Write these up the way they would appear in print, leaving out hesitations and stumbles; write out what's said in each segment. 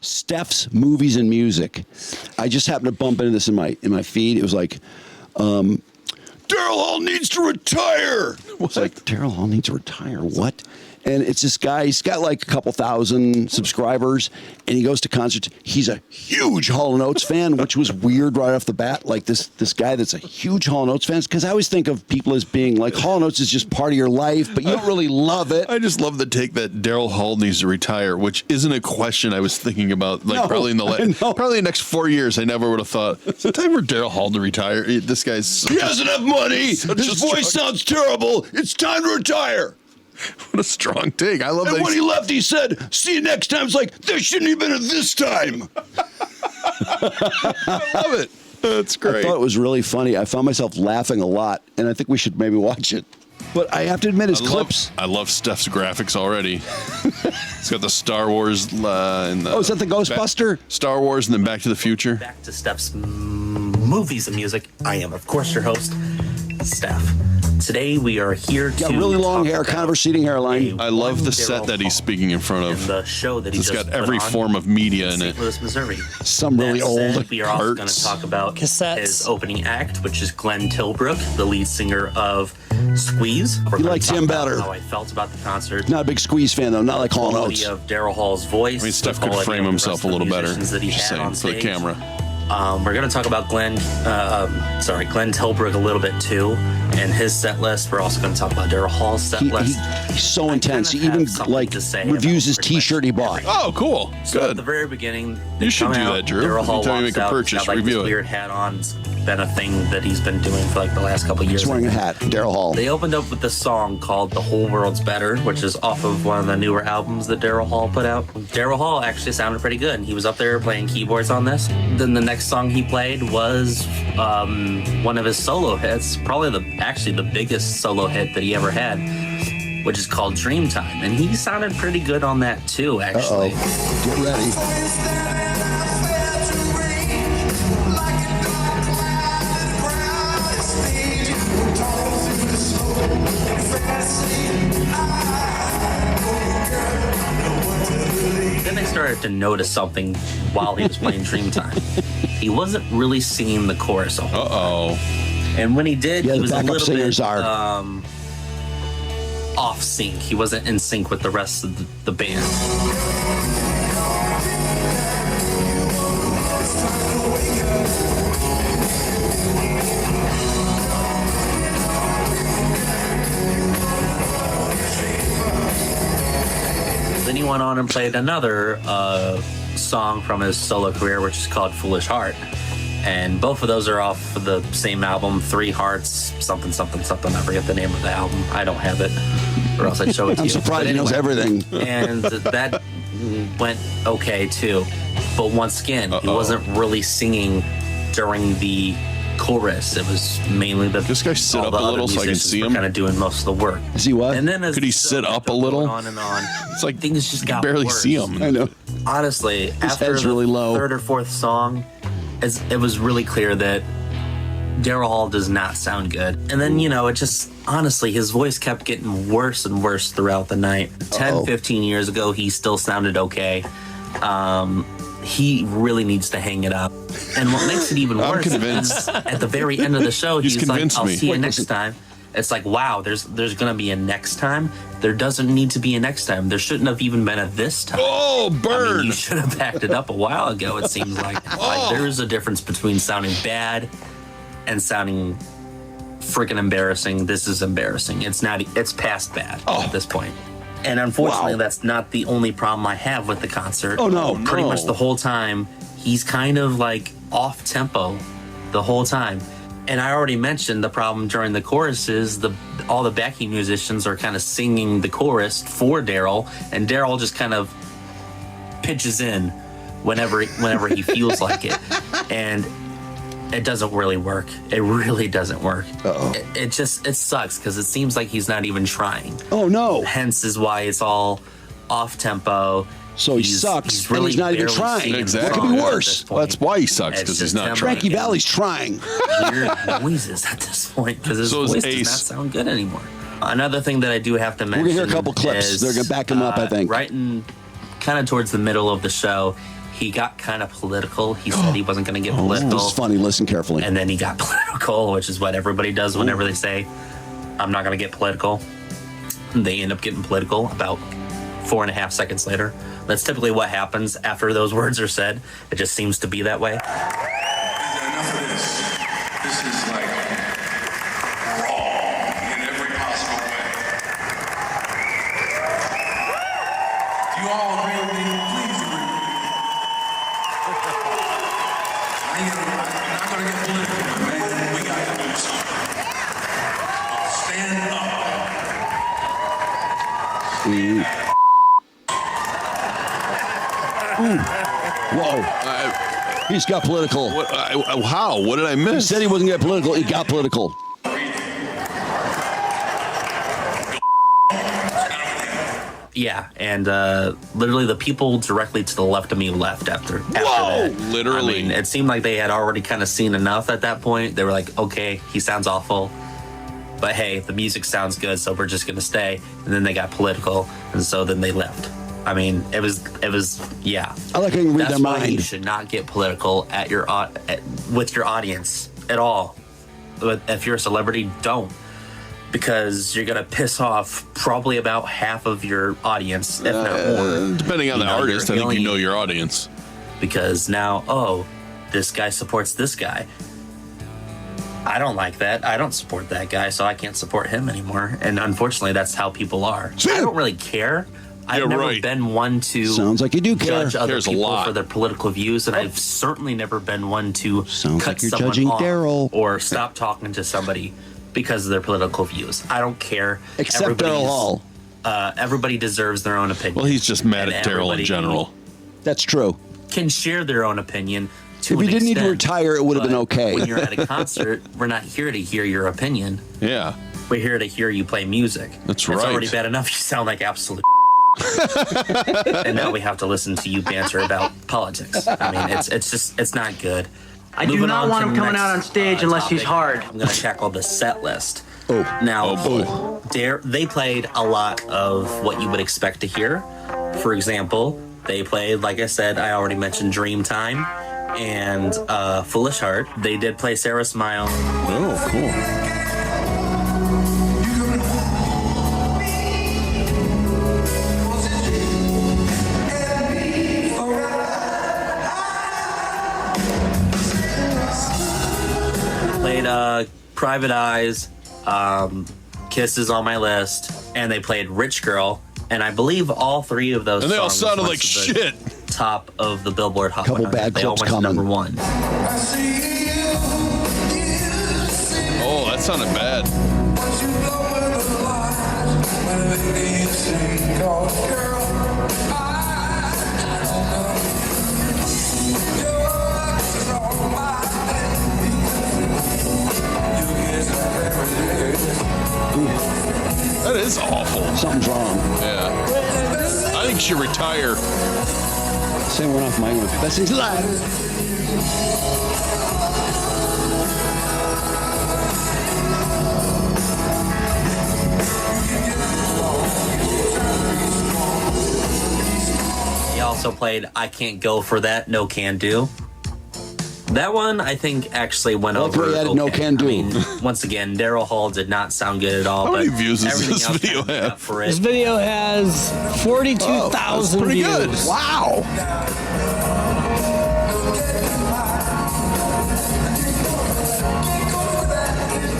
Steph's Movies and Music. I just happened to bump into this in my feed. It was like, Darryl Hall needs to retire. It's like, Darryl Hall needs to retire. What? And it's this guy, he's got like a couple thousand subscribers, and he goes to concerts. He's a huge Hall Oates fan, which was weird right off the bat. Like this guy that's a huge Hall Oates fan, because I always think of people as being like, Hall Oates is just part of your life, but you don't really love it. I just love the take that Darryl Hall needs to retire, which isn't a question I was thinking about. Like probably in the next 4 years, I never would have thought it's time for Darryl Hall to retire. This guy's he doesn't have money. His voice sounds terrible. It's time to retire. What a strong take. I love that. And when he left, he said, see you next time. It's like, there shouldn't have been a this time. I love it. That's great. I thought it was really funny. I found myself laughing a lot, and I think we should maybe watch it. But I have to admit, his clips. I love Steph's graphics already. It's got the Star Wars and is that the Ghostbuster? Star Wars and then Back to the Future. Back to Steph's Movies and Music. I am, of course, your host, Steph. Today we are here to got really long hair, kind of receding hairline. I love the set that he's speaking in front of. The show that he's got every form of media in it. St. Louis, Missouri. Some really old We are also going to talk about cassettes. His opening act, which is Glenn Tilbrook, the lead singer of Squeeze. He likes him better. How I felt about the concert. Not a big Squeeze fan though. Not like Hall Oates. Of Darryl Hall's voice. I mean, Steph could frame himself a little better. That he had on for the stage. camera. We're going to talk about Glenn Tilbrook a little bit too, and his set list. We're also going to talk about Darryl Hall's set list. He's so intense. He even like reviews his T-shirt he bought. Oh, cool. So Good. at the very beginning, You should do that, Drew. Darryl Hall Anytime you walks make a out, purchase, he's got, like, review this it. weird hat on. It's been a thing that he's been doing for like the last couple of years. He's wearing a hat. Darryl Hall. They opened up with this song called "The Whole World's Better," which is off of one of the newer albums that Darryl Hall put out. Darryl Hall actually sounded pretty good. He was up there playing keyboards on this. Then the next song he played was one of his solo hits, probably the biggest solo hit that he ever had, which is called "Dreamtime," and he sounded pretty good on that too. Actually, get ready. Then I started to notice something while he was playing Dreamtime. He wasn't really singing the chorus a whole lot. And when he did, he was a little bit off sync. He wasn't in sync with the rest of the band. Then he went on and played another song from his solo career, which is called "Foolish Heart." And both of those are off of the same album, Three Hearts, something, something, something. I forget the name of the album. I don't have it, or else I'd show it to I'm you. surprised he knows everything. And that went okay, too. But once again, he wasn't really singing during the chorus. It was mainly this guy sit up a little so I can see him. Kind of doing most of the work. Is he what? And then could he sit up a little? On and on. It's like things just got barely worse. see him. I know. Honestly, after the really low. third or fourth song, it was really clear that Darryl Hall does not sound good. And then, it just, honestly, his voice kept getting worse and worse throughout the night. 10, 15 years ago, he still sounded okay. He really needs to hang it up. And what makes it even worse is at the very end of the show, he's like, I'll see you next time. It's like, wow, there's going to be a next time. There doesn't need to be a next time. There shouldn't have even been a this time. Oh, burn. I mean, you should have backed it up a while ago, it seems like. Like, there's a difference between sounding bad and sounding freaking embarrassing. This is embarrassing. It's past bad at this point. And unfortunately, that's not the only problem I have with the concert. Oh, no. Pretty much the whole time, he's kind of like off tempo the whole time. And I already mentioned the problem during the chorus is all the backing musicians are kind of singing the chorus for Darryl, and Darryl just kind of pitches in whenever he feels like it. And it doesn't really work. It really doesn't work. It sucks because it seems like he's not even trying. Oh, no. Hence is why it's all off tempo. So he sucks, and he's not even trying. Exactly. What could be worse? That's why he sucks, because he's not trying. Frankie Valli's trying. Weird noises at this point, because his voice does not sound good anymore. Another thing that I do have to mention. We're going to hear a couple clips. They're going to back him up, I think. Right in kind of towards the middle of the show, he got kind of political. He said he wasn't going to get political. This is funny. Listen carefully. And then he got political, which is what everybody does whenever they say, I'm not going to get political. They end up getting political about 4.5 seconds later. That's typically what happens after those words are said. It just seems to be that way. Enough of this. This is like wrong in every possible way. Do you all agree with me? Please agree with me. I'm not going to get political, but man, we got to do something. Stand up. Whoa. He's got political. How? What did I miss? He said he wasn't going to get political. He got political. Yeah, and literally the people directly to the left of me left after that. Literally. I mean, it seemed like they had already kind of seen enough at that point. They were like, okay, he sounds awful, but hey, the music sounds good, so we're just going to stay. And then they got political, and so then they left. I mean, it was, yeah. I like how you can read That's their why mind. you should not get political at your with your audience at all. But if you're a celebrity, don't. Because you're going to piss off probably about half of your audience, if not more. Depending on the artist, I think you know your audience. Because now, oh, this guy supports this guy. I don't like that. I don't support that guy, so I can't support him anymore. And unfortunately, that's how people are. I don't really care. I've never been one to Sounds like you do care. judge other Cares a people lot. for their political views, and I've certainly never been one to Sounds cut like you're someone judging off Darryl. or stop talking to somebody because of their political views. I don't care. Except Darryl Hall. Everybody deserves their own opinion. Well, he's just mad And at Darryl in everybody general. That's true. Can share their own opinion. To If he an didn't need to extent, retire, it would have been but okay. When you're at a concert, we're not here to hear your opinion. Yeah. We're here to hear you play music. That's It's right. already bad enough you sound like absolute. And now we have to listen to you banter about politics. I mean, it's not good. I do not want him coming out on stage unless he's hard. I'm going to tackle the set list. Oh. Now, Oh, they played a lot of what you would expect to hear. For example, they played, like I said, I already mentioned Dreamtime and Foolish Heart. They did play Sarah Smile. Oh, cool. Played Private Eyes, Kisses on My List, and they played Rich Girl. And I believe all three of those And they all songs sounded went like to the shit. top of the Billboard Hot Couple 100. bad They all clips went to coming. number one. Oh, that sounded bad. That is awful. Something's wrong. Yeah. I think she should retire. Say one off my one. Best things alive. He also played I Can't Go For That, No Can Do. That one, I think, actually went like over. the way he added No Can Do. I mean, once again, Darryl Hall did not sound good at all. How but many views does everything this else video kind of made have? up for This it. video has 42,000 pretty views. good. Wow.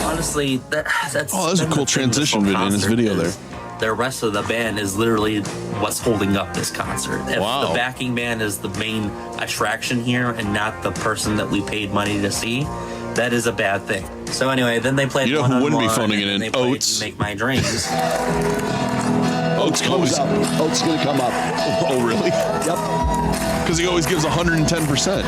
Honestly, that's. Oh, that's a been cool the thing with this transition whole video in his concert video is The rest of the band is literally what's holding up this concert. If Wow. the backing band is the main attraction here and not the person that we paid money to see, that is a bad thing. So anyway, then they played. You know who wouldn't be One-on-One, phoning it and in? they played Oates. You Make My Dreams. Oates Comes always. up. Oates is going to come up. Oh, really? Yep. Because he always gives 110%.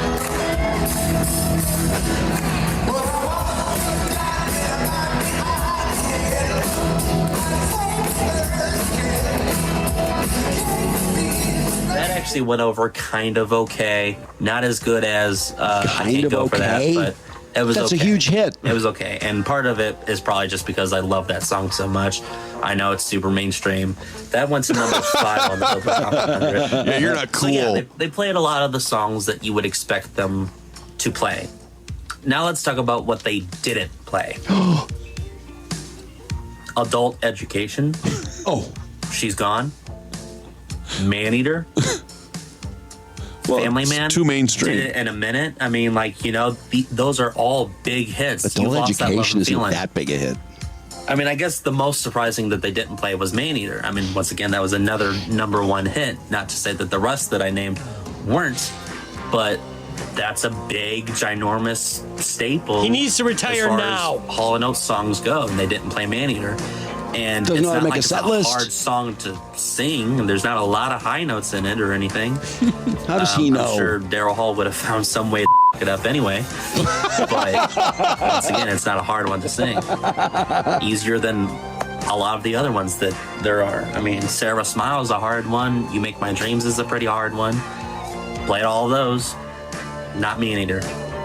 That actually went over kind of okay. Not as good as I Kind Can't of Go For That, okay? but It was That's okay. a huge hit. It was okay. And part of it is probably just because I love that song so much. I know it's super mainstream. That went to number 5 on the Billboard Top 100. Yeah, you're not cool. So yeah, they played a lot of the songs that you would expect them to play. Now let's talk about what they didn't play. Adult Education. Oh, She's Gone. Maneater. Family Man. too mainstream. Did it in a minute. I mean, like, you know, those are all big hits. Adult You've lost that love Education and isn't feeling. that big a hit. I mean, I guess the most surprising that they didn't play was Maneater. I mean, once again, that was another number 1 hit. Not to say that the rest that I named weren't, but that's a big, ginormous staple. He needs to retire as far now. as Hall Oates songs go, and they didn't play Maneater. And Doesn't it's know how to not make like a it's set a list. hard song to sing, and there's not a lot of high notes in it or anything. How does he know? I'm sure Darryl Hall would have found some way to f it up anyway. But once again, it's not a hard one to sing. Easier than a lot of the other ones that there are. I mean, Sarah Smile is a hard one. You Make My Dreams is a pretty hard one. Played all of those. Not Maneater.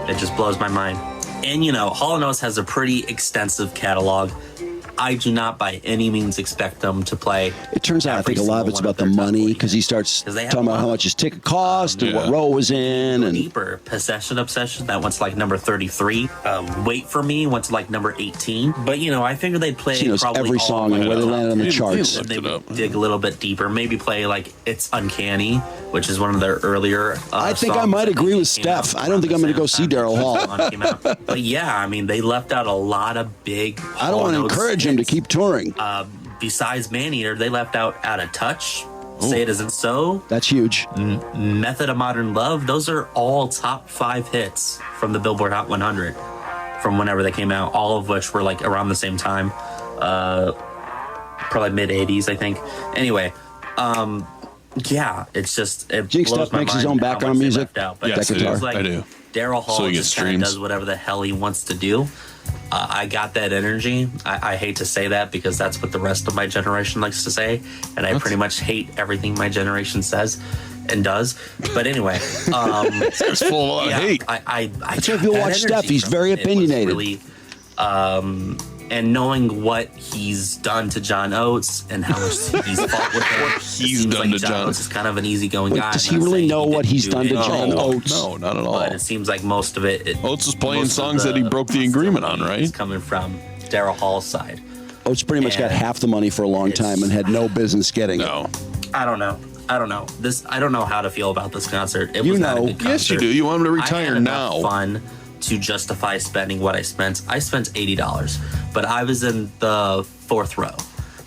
It just blows my mind. And you know, Hall Oates has a pretty extensive catalog. I do not by any means expect them to play. It turns out I every think a lot of single it's one about the their top money 40 because he hits. starts 'Cause they have talking about a how lot. much his ticket cost and what Yeah. row it was in. And Deeper. Possession Obsession, that one's like number 33. Wait for Me went to like number 18. But you know, I figured they'd play he knows probably every all song of and my where they top landed on the 10. charts. And they Looked it up. would dig a little bit deeper. Maybe play like It's Uncanny, which is one of their earlier I think I songs might that agree with came out Steph. I don't think I'm around going to go the see same time Darryl that Hall. song came out. But yeah, I mean, they left out a lot of big. I don't want to encourage him to keep touring. Besides Maneater, they left out Out of Touch, Say It Isn't So, That's huge. Method of Modern Love. Those are all top 5 hits from the Billboard Hot 100 from whenever they came out, all of which were like around the same time, probably mid 80s, I think. Anyway, yeah, it's just it Jinx blows Stuff my makes his mind own how background much they music? left out. But Yes, it I do. feels like I do. Daryl Hall So he just gets kind of streams. does whatever the hell he wants to do. I got that energy. I hate to say that because that's what the rest of my generation likes to say, and I pretty much hate everything my generation says and does. But anyway, It's full of a lot of hate. That's why if you watch Steph, he's very opinionated. Really, and knowing what he's done to John Oates and how much he's fought with him, it he's seems done like to John Oates is kind of an easygoing Wait, guy. does I'm he not really saying know what didn't he's do done to it, John Oates? No, not at all. but it seems like most of it. Oates is playing most of songs that he broke the agreement on, hostility is right? coming from Darryl Hall's side. Oates pretty much got And half the money for a long time and had no business getting it. No. I don't know. I don't know how to feel about this concert. It You was not a know. good concert. Yes, you do. You want him to I retire had enough now. fun to justify spending what I spent. I spent $80, but I was in the 4th row,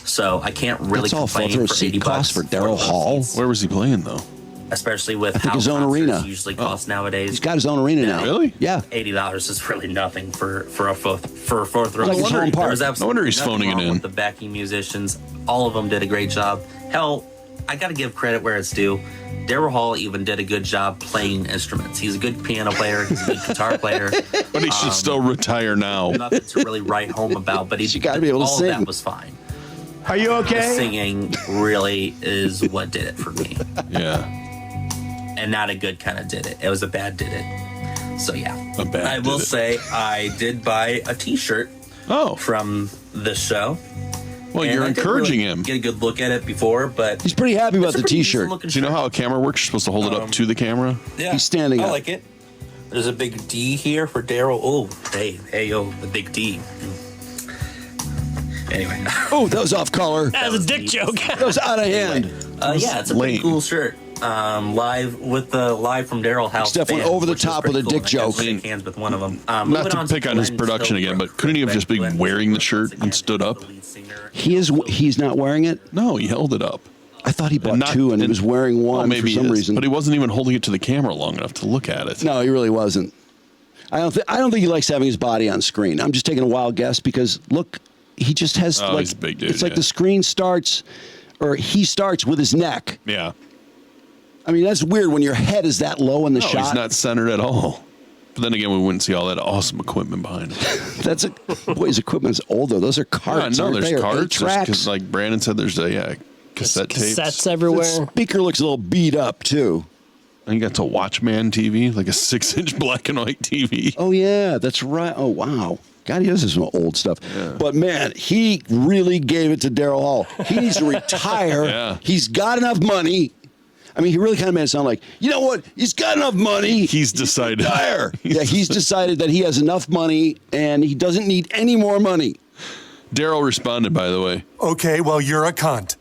so I can't really That's all complain fourth row for seat $80 costs for Darryl fourth row Hall. seats, Where was he playing though? especially with think how his own concerts arena. usually cost nowadays. He's got his own arena now. Really? Yeah. $80 is really nothing for a fourth row. Like his home park. There was absolutely No wonder he's nothing phoning it wrong in. with the backing musicians. All of them did a great job. Hell, I got to give credit where it's due. Darryl Hall even did a good job playing instruments. He's a good piano player. He's a good guitar player. But he should still retire now. Nothing to really write home about. But You gotta be able to all sing. of that was fine. Are you The okay? singing really is what did it for me, Yeah. and not a good kind of did it. It was a bad did it. So yeah, A bad I will did it. say I did buy a T-shirt Oh. from this show. Well, And you're I didn't encouraging really him. Get a good look at it before, but He's pretty happy about it's a the pretty T-shirt. decent-looking Do you know shirt. how a camera works? You're supposed to hold it up to the camera? Yeah, He's standing I up. like it. There's a big D here for Daryl. Oh, hey, yo, the big D. Anyway, Oh, that was off color. That was a dick joke. That was out of hand. yeah, it's a pretty lame. cool shirt. Live from Daryl House. Steph went band, over the which is top pretty with a cool, dick and I got joke. to shake hands with one of them. Not Moving to on pick on his Glenn production again, Stillbrook. but couldn't he have just been Glenn wearing the Stillbrook, shirt once and again, stood the up? lead singer. He's not wearing it. No, he held it up. I thought he bought Not- two and he was wearing one Well, maybe for some he is, reason. But he wasn't even holding it to the camera long enough to look at it. No, he really wasn't. I don't think he likes having his body on screen. I'm just taking a wild guess because look, he just has Oh, like he's a big dude, it's like yeah. the screen starts or he starts with his neck. Yeah. I mean, that's weird when your head is that low in the No, shot. he's not centered at all. But then again, we wouldn't see all that awesome equipment behind him. That's boy, his equipment's older. Those are carts. no, aren't there's they? Or carts. tracks. Because like Brandon said, there's cassette tapes. Cassettes The everywhere. speaker looks a little beat up too. I think that's a Watchman TV, like a 6-inch black and white TV. Oh, yeah, that's right. Oh, wow. God, he does some old stuff. Yeah. But, man, he really gave it to Darryl Hall. He needs to retire. Yeah. He's got enough money. I mean, he really kind of made it sound like, you know what? He's got enough money. He's decided. Retire. He's decided that he has enough money and he doesn't need any more money. Darryl responded, by the way. Okay, well, you're a cunt.